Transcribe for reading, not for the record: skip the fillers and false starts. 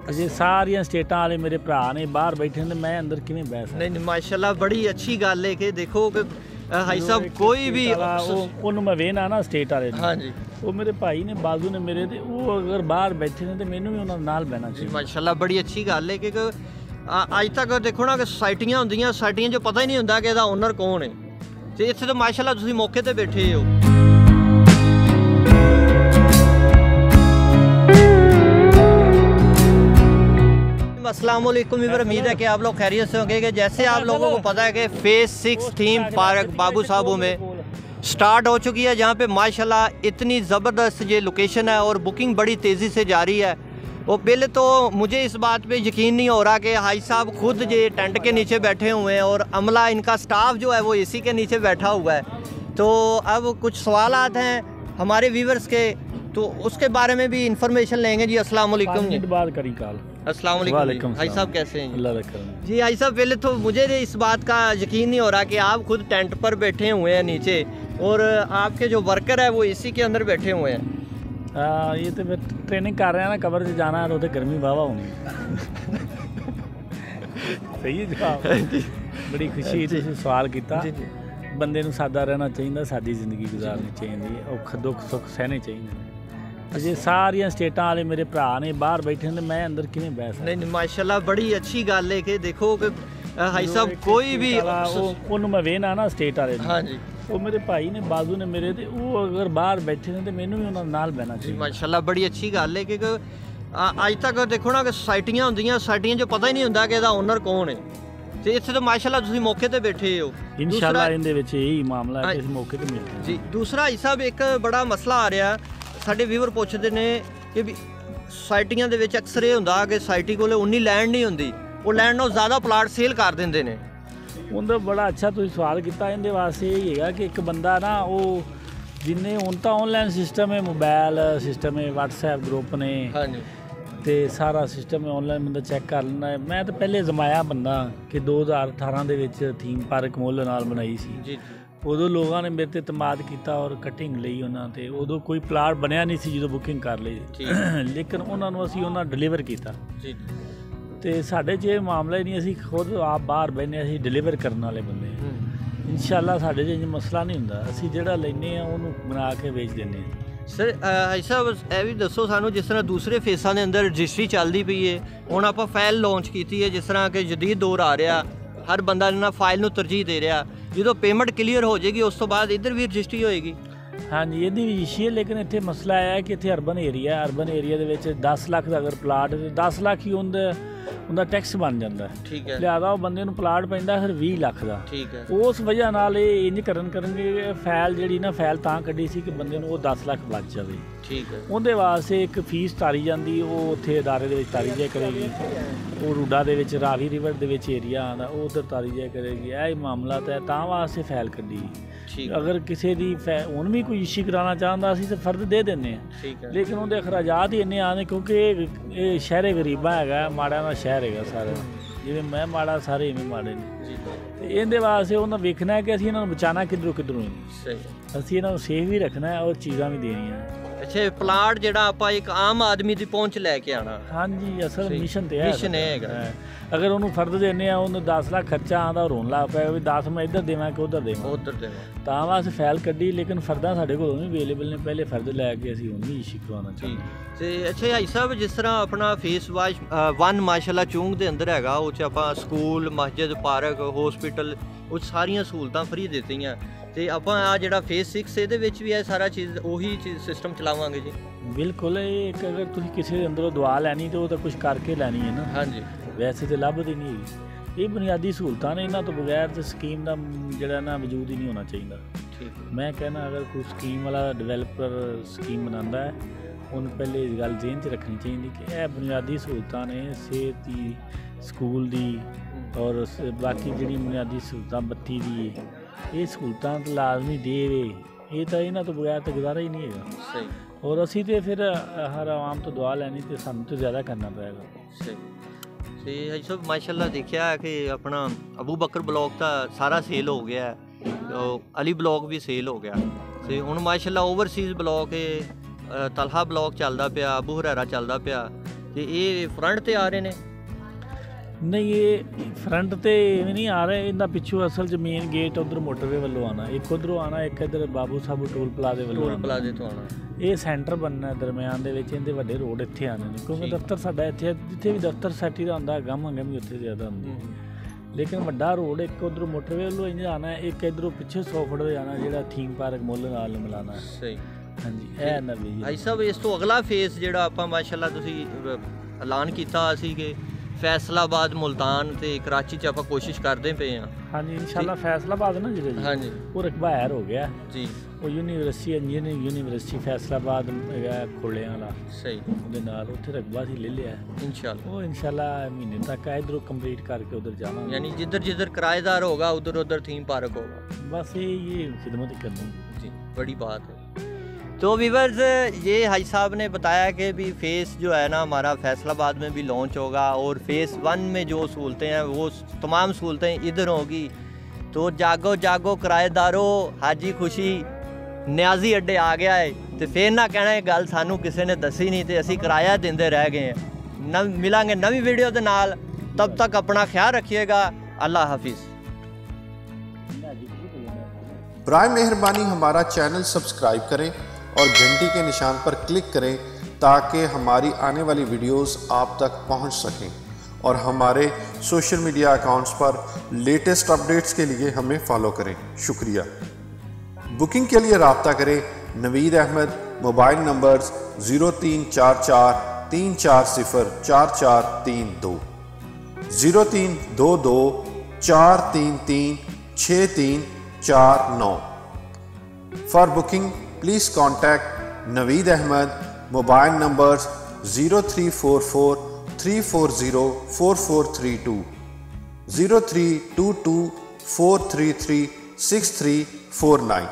अजे सारियां स्टेटां वाले मेरे भरा ने बाहर बैठे ने, मैं अंदर किवें बैठ सकदा? नहीं माशाल्लाह बड़ी अच्छी गल है कि देखो कि भाई साहब कोई भी ਉਹਨੂੰ ਮੈਂ ਵੇਖਣਾ ਨਾ ਸਟੇਟ ਵਾਲੇ ਨੂੰ, हाँ जी ਉਹ ਮੇਰੇ ਭਾਈ ਨੇ ਬਾਜ਼ੂ ਨੇ ਮੇਰੇ ਤੇ, ਉਹ ਅਗਰ ਬਾਹਰ ਬੈਠੇ ਨੇ ਤੇ ਮੈਨੂੰ ਵੀ ਉਹਨਾਂ ਨਾਲ ਬਹਿਣਾ जी ਚਾਹੀਦਾ। माशाल्लाह बड़ी अच्छी गल है कि ਅੱਜ ਤੱਕ ਦੇਖੋ ਨਾ ਕਿ ਸੁਸਾਇਟੀਆਂ ਹੁੰਦੀਆਂ, ਸੁਸਾਇਟੀਆਂ 'ਚ ਪਤਾ ਹੀ ਨਹੀਂ ਹੁੰਦਾ ਕਿ ਇਹਦਾ ਓਨਰ ਕੌਣ ਹੈ, ਤੇ ਇੱਥੇ ਤਾਂ ਮਾਸ਼ਾਅੱਲਾ ਤੁਸੀਂ ਮੌਕੇ ਤੇ ਬੈਠੇ ਹੋ। अस्सलाम वालेकुम, उम्मीद है कि आप लोग खैरियत से होंगे। कि जैसे आप लोगों को पता है कि फेज़ 6 थीम पार्क बाबू साहबों में स्टार्ट हो चुकी है, जहाँ पे माशाल्लाह इतनी ज़बरदस्त ये लोकेशन है और बुकिंग बड़ी तेज़ी से जारी है। और पहले तो मुझे इस बात पे यकीन नहीं हो रहा कि हाई साहब खुद ये टेंट के नीचे बैठे हुए हैं और अमला इनका स्टाफ जो है वो एसी के नीचे बैठा हुआ है। तो अब कुछ सवालात हैं हमारे व्यूवर्स के, तो उसके बारे में भी इंफॉर्मेशन लेंगे जी। अस्सलाम वालेकुम जी। बात करी कॉल। अस्सलाम वालेकुम भाई साहब, कैसे हैं अल्लाह रखा जी? भाई साहब पहले तो मुझे इस बात का यकीन नहीं हो रहा कि आप खुद टेंट पर बैठे हुए हैं नीचे और आपके जो वर्कर है वो एसी के अंदर बैठे हुए हैं। ये तो मैं ट्रेनिंग कर रहे हैं ना, कबर से जाना है तो गर्मी वावा होनी सही है जवाब। बड़ी खुशी तुसीं सवाल किया। बंदे नूं सादा रहना चाहिए, सादी जिंदगी गुजारनी चाहिए, औख दुख सुख सहने चाहिए। अजे सारियां स्टेटां वाले मेरे भरा ने बाहर बैठे ने, मैं अंदर किवें बैठ सकदा? नहीं माशाल्लाह बड़ी अच्छी गल है कि देखो कि भाई साहब कोई भी ਉਹਨੂੰ ਮੈਂ ਵੇਖਣਾ ਨਾ ਸਟੇਟ ਵਾਲੇ ਨੂੰ, हाँ जी ਉਹ ਮੇਰੇ ਭਾਈ ਨੇ ਬਾਜ਼ੂ ਨੇ ਮੇਰੇ ਤੇ, ਉਹ ਅਗਰ ਬਾਹਰ ਬੈਠੇ ਨੇ ਤੇ ਮੈਨੂੰ ਵੀ ਉਹਨਾਂ ਨਾਲ ਬਹਿਣਾ जी ਚਾਹੀਦਾ। माशाल्लाह बड़ी अच्छी गल है कि ਅੱਜ ਤੱਕ ਦੇਖੋ ਨਾ ਕਿ ਸੁਸਾਇਟੀਆਂ ਹੁੰਦੀਆਂ, ਸੁਸਾਇਟੀਆਂ 'ਚ ਪਤਾ ਹੀ ਨਹੀਂ ਹੁੰਦਾ ਕਿ ਇਹਦਾ ਓਨਰ ਕੌਣ ਹੈ, ਤੇ ਇੱਥੇ ਤਾਂ ਮਾਸ਼ਾਅੱਲਾ ਤੁਸੀਂ ਮੌਕੇ ਤੇ ਬੈਠੇ ਹੋ। ਇਨਸ਼ਾਅੱਲਾ ਇਹਦੇ ਵਿੱਚ ਇਹੀ ਮਾਮਲਾ ਹੈ ਕਿ ਅਸੀਂ ਮੌਕੇ ਤੇ ਮਿਲਦੇ ਹਾਂ ਜੀ। ਦੂਸਰਾ ਭਾਈ ਸਾਹਿਬ ਇੱਕ ਬੜਾ ਮਸਲਾ ਆ ਰਿਹਾ, ਸਾਡੇ ਵੀਵਰ ਪੁੱਛਦੇ ਨੇ ਕਿ ਵੀ ਸੁਸਾਇਟੀਆਂ ਦੇ ਵਿੱਚ ਅਕਸਰ ਇਹ ਹੁੰਦਾ ਕਿ ਸੁਸਾਇਟੀ ਕੋਲ ਉਨੀ ਲੈਂਡ ਨਹੀਂ ਹੁੰਦੀ, ਉਹ ਲੈਂਡ ਨਾਲੋਂ ਜ਼ਿਆਦਾ ਪਲਾਟ ਸੇਲ ਕਰ ਦਿੰਦੇ ਨੇ। ਉਹਦਾ ਬੜਾ ਅੱਛਾ ਤੁਸੀਂ ਸਵਾਲ ਕੀਤਾ। ਇਹਦੇ ਵਾਸਤੇ ਇਹ ਹੈਗਾ ਕਿ ਇੱਕ ਬੰਦਾ ਨਾ, ਉਹ ਜਿੰਨੇ ਹੁਣ ਤਾਂ ਆਨਲਾਈਨ ਸਿਸਟਮ ਹੈ, ਮੋਬਾਈਲ ਸਿਸਟਮ ਹੈ, WhatsApp ਗਰੁੱਪ ਨੇ, ਹਾਂਜੀ ਤੇ ਸਾਰਾ ਸਿਸਟਮ ਹੈ, ਆਨਲਾਈਨ ਬੰਦਾ ਚੈੱਕ ਕਰ ਲੈਂਦਾ ਹੈ। ਮੈਂ ਤਾਂ ਪਹਿਲੇ ਜ਼ਮਾਇਆ ਬੰਦਾ ਕਿ 2018 ਦੇ ਵਿੱਚ ਥੀਮ ਪਾਰਕ ਮੁੱਲ ਨਾਲ ਬਣਾਈ ਸੀ। ਜੀ ਉਦੋਂ ਲੋਕਾਂ ਨੇ ਮੇਰੇ ਤੇ ਇਤਮਾਦ ਕੀਤਾ ਔਰ ਕਟਿੰਗ ਲਈ ਉਹਨਾਂ ਤੇ। ਉਦੋਂ ਕੋਈ ਪਲਾਟ ਬਣਿਆ ਨਹੀਂ ਸੀ ਜਦੋਂ ਬੁਕਿੰਗ ਕਰ ਲਈ, ਲੇਕਿਨ ਉਹਨਾਂ ਨੂੰ ਅਸੀਂ ਉਹਨਾਂ ਡਿਲੀਵਰ ਕੀਤਾ ਜੀ। ਤੇ ਸਾਡੇ 'ਚ ਇਹ ਮਾਮਲਾ ਹੀ ਨਹੀਂ, ਅਸੀਂ ਖੁਦ ਆਪ ਬਾਹਰ ਬਹਿੰਦੇ, ਅਸੀਂ ਡਿਲੀਵਰ ਕਰਨ ਵਾਲੇ ਬੰਦੇ। ਇਨਸ਼ਾਅੱਲਾ ਸਾਡੇ 'ਚ ਇੰਜ ਮਸਲਾ ਨਹੀਂ ਹੁੰਦਾ, ਅਸੀਂ ਜਿਹੜਾ ਲੈਂਦੇ ਹਾਂ ਉਹਨੂੰ ਬਣਾ ਕੇ ਵੇਚ ਦਿੰਦੇ ਹਾਂ। ਸਰ ਭਾਈ ਸਾਹਿਬ ਇਹ ਵੀ ਦੱਸੋ ਸਾਨੂੰ, ਜਿਸ ਤਰ੍ਹਾਂ ਦੂਸਰੇ ਫੇਸਾਂ ਦੇ ਅੰਦਰ ਰਜਿਸਟਰੀ ਚੱਲਦੀ ਪਈ ਹੈ, ਹੁਣ ਆਪਾਂ ਫਾਈਲ ਲਾਂਚ ਕੀਤੀ ਹੈ, ਜਿਸ ਤਰ੍ਹਾਂ ਕਿ ਜਦੀਦ ਦੌਰ ਆ ਰਿਹਾ, ਹਰ ਬੰਦਾ ਇਹਨਾਂ ਫਾਈਲ ਨੂੰ ਤਰਜੀਹ ਦੇ ਰਿਹਾ, ਜਦੋਂ ਪੇਮੈਂਟ ਕਲੀਅਰ ਹੋ ਜਾਏਗੀ ਉਸ ਤੋਂ ਬਾਅਦ ਇੱਧਰ ਵੀ ਰਜਿਸਟਰੀ ਹੋਏਗੀ। ਹਾਂਜੀ ਇਹਦੀ ਵੀ ਇਸ਼ੂ ਹੈ, ਲੇਕਿਨ ਇੱਥੇ ਮਸਲਾ ਇਹ ਹੈ ਕਿ ਇੱਥੇ ਅਰਬਨ ਏਰੀਆ ਦੇ ਵਿੱਚ 10 ਲੱਖ ਦਾ ਅਗਰ ਪਲਾਟ, 10 ਲੱਖ ਹੀ ਉਹਦਾ ਟੈਕਸ ਬਣ ਜਾਂਦਾ। ਠੀਕ ਹੈ। ਲਿਆਦਾ ਉਹ ਬੰਦੇ ਨੂੰ ਪਲਾਟ ਪੈਂਦਾ ਫਿਰ 20 ਲੱਖ ਦਾ। ਠੀਕ ਹੈ। ਉਸ ਵਜ੍ਹਾ ਨਾਲ ਇਹ ਇੰਜ ਕਰਨਗੇ ਫਾਈਲ ਜਿਹੜੀ ਨਾ, ਫਾਈਲ ਤਾਂ ਕੱਢੀ ਸੀ ਕਿ ਬੰਦੇ ਨੂੰ ਉਹ 10 ਲੱਖ ਬਚ ਜਾਵੇ। ਠੀਕ ਹੈ। ਉਹਦੇ ਵਾਸਤੇ ਇੱਕ ਫੀਸ ਤਾਰੀ ਜਾਂਦੀ, ਉਹ ਉੱਥੇ ਅਦਾਰੇ ਦੇ ਵਿੱਚ ਤਾਰੀ ਜਾਇਆ ਕਰੇਗੀ। ਉਹ ਰੂਡਾ ਦੇ ਵਿੱਚ ਰਾਵੀ ਰਿਵਰ ਦੇ ਵਿੱਚ ਏਰੀਆ ਆਉਂਦਾ, ਉਹ ਉੱਧਰ ਤਾਰੀ ਜਾਇਆ ਕਰੇਗੀ। ਇਹ ਮਾਮਲਾ ਤਾਂ ਤਾਂ ਵਾਸਤੇ ਫਾਈਲ ਕੱਢੀ। ਅਗਰ ਕਿਸੇ ਦੀ ਹੁਣ ਵੀ ਕੋਈ ਇਸ਼ੂ ਕਰਾਉਣਾ ਚਾਹੁੰਦਾ ਅਸੀਂ ਤਾਂ ਫਰਦ ਦੇ ਦਿੰਦੇ ਹਾਂ, ਲੇਕਿਨ ਉਹਦੇ ਅਖਰਾਜਾਤ ਹੀ ਇੰਨੇ ਆਉਂਦੇ ਕਿਉਂਕਿ ਇਹ ਸ਼ਹਿਰੇ ਗਰੀਬਾਂ ਹੈਗਾ, ਮਾੜਿਆਂ ਦਾ ਸ਼ਹਿਰ ਹੈਗਾ ਸਾਰਾ, ਜਿਵੇਂ ਮੈਂ ਮਾੜਾ ਸਾਰੇ ਇਵੇਂ ਮਾੜੇ ਨੇ। ਤੇ ਇਹਦੇ ਵਾਸਤੇ ਉਹਨਾਂ ਵੇਖਣਾ ਕਿ ਅਸੀਂ ਇਹਨਾਂ ਨੂੰ ਬਚਾਉਣਾ ਕਿੱਧਰੋਂ ਅਸੀਂ ਇਹਨਾਂ ਨੂੰ ਸੇਫ ਵੀ ਰੱਖਣਾ ਔਰ ਚੀਜ਼ਾਂ ਵੀ ਦੇਣੀਆਂ। ਅੱਛਾ ਪਲਾਟ ਜਿਹੜਾ ਆਪਾਂ ਇੱਕ ਆਮ ਆਦਮੀ ਦੀ ਪਹੁੰਚ ਲੈ ਕੇ ਆਣਾ। ਹਾਂਜੀ ਅਸਲ ਮਿਸ਼ਨ ਤੇ ਹੈ, ਮਿਸ਼ਨ ਹੈਗਾ। ਅਗਰ ਉਹਨੂੰ ਫਰਦ ਦਿੰਦੇ ਆ, ਉਹਨੂੰ 10 ਲੱਖ ਖਰਚਾ ਆਉਂਦਾ, ਰੋਣ ਲੱਗ ਪਿਆ ਵੀ 10 ਮੈਂ ਇੱਧਰ ਦੇਵਾਂ ਕਿ ਉੱਧਰ ਦੇਵਾਂ ਤਾਂ ਵਾਸਤੇ ਫਾਈਲ ਕੱਢੀ। ਲੇਕਿਨ ਫਰਦਾਂ ਸਾਡੇ ਕੋਲ ਵੀ ਅਵੇਲੇਬਲ ਨੇ, ਪਹਿਲੇ ਫਰਦ ਲੈ ਕੇ ਅਸੀਂ ਹੁਣ ਵੀ ਇਸ਼ੂ ਕਰਵਾਉਣਾ ਚਾਹੀਦਾ। ਤੇ ਅੱਛਾ ਭਾਈ ਸਾਹਿਬ ਜਿਸ ਤਰ੍ਹਾਂ ਆਪਣਾ ਫੇਸ 1 ਮਾਸ਼ਾਅੱਲਾ ਚੂੰਗ ਦੇ ਅੰਦਰ ਹੈਗਾ, ਉਹ 'ਚ ਆਪਾਂ ਸਕੂਲ, ਮਸਜਿਦ, ਪਾਰਕ, ਹੌਸਪੀਟਲ, ਉਹ ਸਾਰੀਆਂ ਸਹੂਲਤਾਂ ਫਰੀ ਦਿੱਤੀਆਂ। ਤੇ ਆਪਾਂ ਆ ਜਿਹੜਾ ਫੇਸ 6 ਇਹਦੇ ਵਿੱਚ ਵੀ ਇਹ ਸਾਰਾ ਚੀਜ਼ ਉਹੀ ਚੀਜ਼ ਸਿਸਟਮ ਚਲਾਵਾਂਗੇ ਜੀ। ਬਿਲਕੁਲ। ਇਹ ਇੱਕ ਅਗਰ ਤੁਸੀਂ ਕਿਸੇ ਦੇ ਅੰਦਰੋਂ ਦੁਆ ਲੈਣੀ ਤਾਂ ਉਹ ਤਾਂ ਕੁਝ ਕਰਕੇ ਲੈਣੀ ਹੈ ਨਾ। ਹਾਂਜੀ ਵੈਸੇ ਤਾਂ ਲੱਭਦੀ ਨਹੀਂ ਹੈਗੀ। ਇਹ ਬੁਨਿਆਦੀ ਸਹੂਲਤਾਂ ਨੇ, ਇਹਨਾਂ ਤੋਂ ਬਗੈਰ ਤਾਂ ਸਕੀਮ ਦਾ ਜਿਹੜਾ ਨਾ ਵਜੂਦ ਹੀ ਨਹੀਂ ਹੋਣਾ ਚਾਹੀਦਾ। ਮੈਂ ਕਹਿੰਦਾ ਅਗਰ ਕੋਈ ਸਕੀਮ ਵਾਲਾ ਡਿਵੈਲਪਰ ਸਕੀਮ ਬਣਾਉਂਦਾ ਹੈ, ਉਹਨੂੰ ਪਹਿਲੇ ਇਸ ਗੱਲ ਜ਼ਿਹਨ 'ਚ ਰੱਖਣੀ ਚਾਹੀਦੀ ਕਿ ਇਹ ਬੁਨਿਆਦੀ ਸਹੂਲਤਾਂ ਨੇ, ਸਿਹਤ ਦੀ, ਸਕੂਲ ਦੀ ਔਰ ਬਾਕੀ ਜਿਹੜੀ ਬੁਨਿਆਦੀ ਸਹੂਲਤਾਂ, ਬੱਤੀ ਦੀ, ਇਹ ਸਹੂਲਤਾਂ ਤਾਂ ਲਾਜ਼ਮੀ ਦੇਵੇ। ਇਹ ਤਾਂ ਇਹਨਾਂ ਤੋਂ ਬਗੈਰ ਤਾਂ ਗੁਜ਼ਾਰਾ ਹੀ ਨਹੀਂ ਹੈਗਾ। ਸਹੀ। ਔਰ ਅਸੀਂ ਤਾਂ ਫਿਰ ਹਰ ਆਵਾਮ ਤੋਂ ਦੁਆ ਲੈਣੀ ਤੇ ਸਾਨੂੰ ਤਾਂ ਜ਼ਿਆਦਾ ਕਰਨਾ ਪਏਗਾ। ਸਹੀ। ਤੇ ਭਾਈ ਸਾਹਿਬ ਮਾਸ਼ਾਅੱਲਾ ਦੇਖਿਆ ਕਿ ਆਪਣਾ ਅਬੂ ਬਕਰ ਬਲੌਕ ਤਾਂ ਸਾਰਾ ਸੇਲ ਹੋ ਗਿਆ, ਅਲੀ ਬਲੌਕ ਵੀ ਸੇਲ ਹੋ ਗਿਆ, ਤੇ ਹੁਣ ਮਾਸ਼ਾਅੱਲਾ ਓਵਰਸੀਜ਼ ਬਲੌਕ ਤਲਹਾ ਬਲੌਕ ਚੱਲਦਾ ਪਿਆ, ਅਬੂ ਹੁਰੈਰਾ ਚੱਲਦਾ ਪਿਆ। ਤੇ ਇਹ ਫਰੰਟ ਤੇ ਆ ਰਹੇ ਨੇ? ਨਹੀਂ, ਇਹ ਫਰੰਟ ਤੇ ਨਹੀਂ ਆ ਰਹੇ, ਇਹਨਾਂ ਪਿੱਛੋਂ ਅਸਲ 'ਚ ਮੇਨ ਗੇਟ ਉਧਰ ਮੋਟਰਵੇ ਵੱਲੋਂ ਆਉਣਾ, ਇੱਕ ਉਧਰੋਂ ਆਉਣਾ, ਇੱਕ ਇੱਧਰ ਬਾਬੂ ਸਾਹਿਬ ਟੋਲ ਪਲਾਜ਼ੇ ਵੱਲੋਂ, ਟੋਲ ਪਲਾਜ਼ੇ ਤੋਂ ਆਉਣਾ। ਇਹ ਸੈਂਟਰ ਬਣਨਾ ਦਰਮਿਆਨ ਦੇ ਵਿੱਚ, ਇਹਦੇ ਵੱਡੇ ਰੋਡ ਇੱਥੇ ਆਉਣੇ ਨੇ, ਕਿਉਂਕਿ ਦਫ਼ਤਰ ਸਾਡਾ ਇੱਥੇ, ਜਿੱਥੇ ਵੀ ਦਫ਼ਤਰ ਸੈਟੀ ਦਾ ਹੁੰਦਾ ਗਮ ਵੀ ਉੱਥੇ ਜ਼ਿਆਦਾ ਹੁੰਦੀ, ਲੇਕਿਨ ਵੱਡਾ ਰੋਡ ਇੱਕ ਉਧਰੋਂ ਮੋਟਰਵੇ ਵੱਲੋਂ ਇੰਝ ਆਉਣਾ, ਇੱਕ ਇੱਧਰੋਂ ਪਿੱਛੇ 100 ਫੁੱਟ ਦੇ ਜਾਣਾ, ਜਿਹੜਾ ਥੀਮ ਪਾਰਕ ਮੁੱਲ ਨਾਲ ਮਿਲਾਉਣਾ। ਸਹੀ। ਹਾਂਜੀ, ਇਹ ਨਾ ਵੀ ਭਾਈ ਸਾਹਿਬ ਇਸ ਤੋਂ ਅਗਲਾ ਫੇਸ ਜਿਹੜਾ ਆਪਾਂ ਮਾਸ਼ਾਅੱਲਾ ਤੁਸੀਂ ਐਲਾਨ ਕੀਤਾ ਸੀ ਕਿ ਫੈਸਲਾਬਾਦ, ਮੁਲਤਾਨ ਤੇ ਕਰਾਚੀ 'ਚ ਆਪਾਂ ਕੋਸ਼ਿਸ਼ ਕਰਦੇ ਪਏ ਹਾਂ। ਹਾਂਜੀ, ਇਨਸ਼ਾਅੱਲਾ ਫੈਸਲਾਬਾਦ ਨਾ ਜਿਹੜੇ ਜੀ, ਹਾਂਜੀ, ਉਹ ਰਕਬਾਇਰ ਹੋ ਗਿਆ ਜੀ, ਉਹ ਯੂਨੀਵਰਸਿਟੀ ਇੰਜੀਨੀਅਰਿੰਗ ਯੂਨੀਵਰਸਿਟੀ ਫੈਸਲਾਬਾਦ ਹੈਗਾ ਖੋਲਿਆਂ ਵਾਲਾ। ਸਹੀ। ਉਹਦੇ ਨਾਲ ਉੱਥੇ ਰਕਬਾ ਸੀ ਲੈ ਲਿਆ ਇਨਸ਼ਾਅੱਲਾ, ਉਹ ਇਨਸ਼ਾਅੱਲਾ ਮਹੀਨੇ ਤੱਕ ਇੱਧਰੋਂ ਕੰਪਲੀਟ ਕਰਕੇ ਉਧਰ ਜਾਵਾਂਗੇ, यानी जिधर जिधर किराएदार होगा उधर उधर थीम पार्क होगा। बस ये खिदमत ही करनी जी, बड़ी बात है। तो व्यूअर्स, ये हाजी साहब ने बताया कि भी फ़ेस जो है ना हमारा फैसलाबाद में भी लॉन्च होगा, और फ़ेस 1 में जो सहूलतें हैं वो तमाम सहूलतें इधर होगी। तो जागो जागो किराएदारों, हाजी खुशी न्याजी अड्डे आ गया है, तो फिर ना कहना है गल सानू किसी ने दसी नहीं, तो असी किराया देंदे रह गए हैं। मिलांगे नवी वीडियो के नाल, तब तक अपना ख्याल रखिएगा। अल्लाह हाफिज़। बराए मेहरबानी हमारा चैनल सब्सक्राइब करें और घंटी के निशान पर क्लिक करें ताकि हमारी आने वाली वीडियोस आप तक पहुंच सकें, और हमारे सोशल मीडिया अकाउंट्स पर लेटेस्ट अपडेट्स के लिए हमें फॉलो करें। शुक्रिया। बुकिंग के लिए रब्ता करें Naveed Ahmad, mobile numbers 0344 340 4432, 0322 433 6349। For booking please contact Naveed Ahmed, mobile numbers 0344 340 4432, 0322 433 6349।